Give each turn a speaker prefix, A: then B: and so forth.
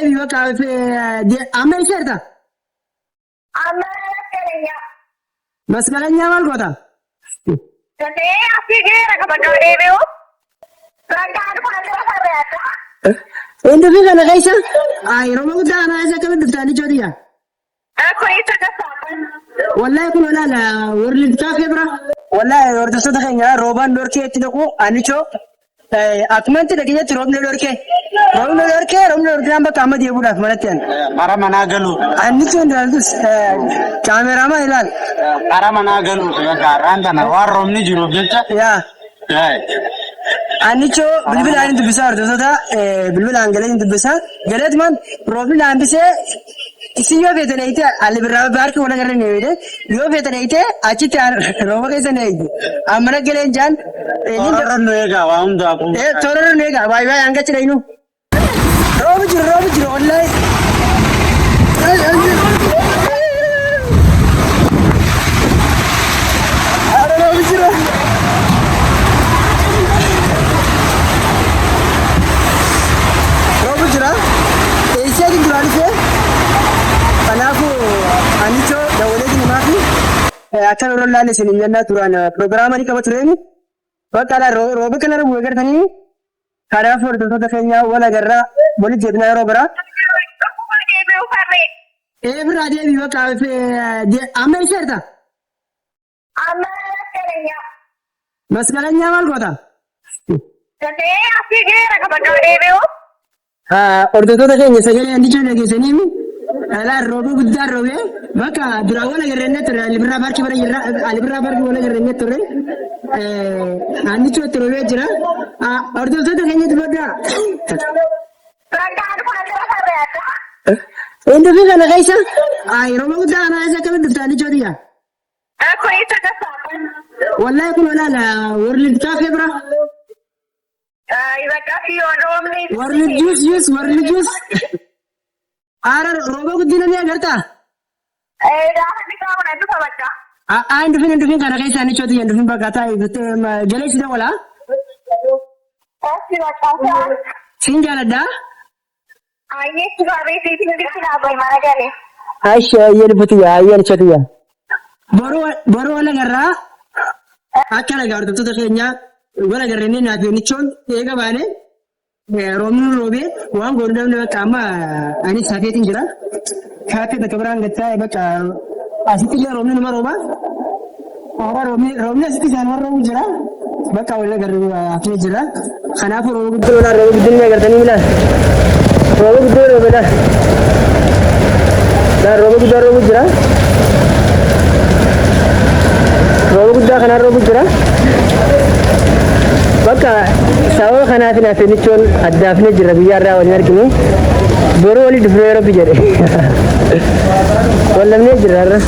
A: Baka amma isheerta.
B: Amma maskalanya.
A: Maskalanya maal goota?
B: Dandee asii geera kabajaa deebi'u. Ragaan fuuldura sarreessa.
A: Inni kana keessa yeroo guddaa ana isa akkamitti dhuftaanii joodiyaa?
B: Kun isa gasaafan.
A: Wallahi kun walaala warri taafee bira. Wallahi hordoftoota keenya roobaan dorkee itti dhaqu anichoo akkuma itti dhaqeetti roobni dorkee. Roobni dorkee bakka amma deebi'uudhaaf malatti ani.
C: Para manaa galu.
A: Anichoo indaaltus kaameraama ilaal.
C: Para manaa galu gaarraan tana waan roobni jiruuf jecha.
A: Yaa. Anichoo bilbilaan dubbisaa hordoftoota bilbilaan galee dubbisaa galeetumaan roobni laambisee. Isin yoo feetan eeyite alli birraa baarkii wala garra neeyite yoo feetan eeyite achitti rooba keessa neeyite amma galeen jaan
C: Tororro nu eegaa waa hundaa kun.
A: tororro nu eegaa baay'ee hanga cidhaynu rooba jiru wallahi rooba jira eessaa din duraalifee Kanaafuu anichoo dawalee maafi akka yeroo laalle isin jennaa turan pirogiraama ni qaba tureeni bakka rooba kana bu'ee gartanii kanaaf hordoftoota keenya wal agarraa walitti jedhina yeroo biraa. Birraa deebii bakka amma isheerta.
B: Amma maskalanya.
A: Maskalanya maal goota?
B: Dandee asii geera kabajaa deebi'u.
A: Hordoftoota keenya sagalee andichoo dhageessanii Alah roba guddaa robe bakka dura wala garrenne ture alibirraa barki bara jirra alibirraa barki wala garrenne ture annichoo robe jira hordoftoota keenyatti badda
B: Ragaan fuuldura sarreessa.
A: Inni kana keessa roba guddaa ana isa akkamitti dhuftaanii joodiyaa?
B: Kun isa gasaafan.
A: Wallahi kun walaala warri taafee bira.
B: Bakka fiyoon roobni.
A: Warri juus. Ara roba guddina ni agartaa?
B: Gaafa bitaa kun hedduu kabajaa.
A: Indufin kana keessa ani chooti indufin bakka taa'e galee si dawala?
B: Asii bakka.
A: Siin jaaladha?
B: Ayyee si barreessiitiin bifti dhaabee mana galee.
A: Aisha ayyee dubbatiya ayyee chotiya. Boroo wala garraa akka nagaa hordoftoota keenya wala garreenii naaf nichoon eega baane. Roobni roobee waan goonamni bakka amma ani safeetiin jira. Kaatee bakka biraan gattaa bakka asitti illee roobni nama rooba. Roobni asitti isaan warra roobu jira. Bakka waliin agarru hafee jira. Kanaafuu rooba guddin ni agartanii mila. Rooba guddoo roobedha. Rooba guddaa roobu jira. Rooba guddaa kanaan roobu jira. Bakka sababa kanaaf naafinichoon addaafne jira biyyaarraa waliin argine boroo walii dhufnee rabbi jedhe wallabnee jira irra.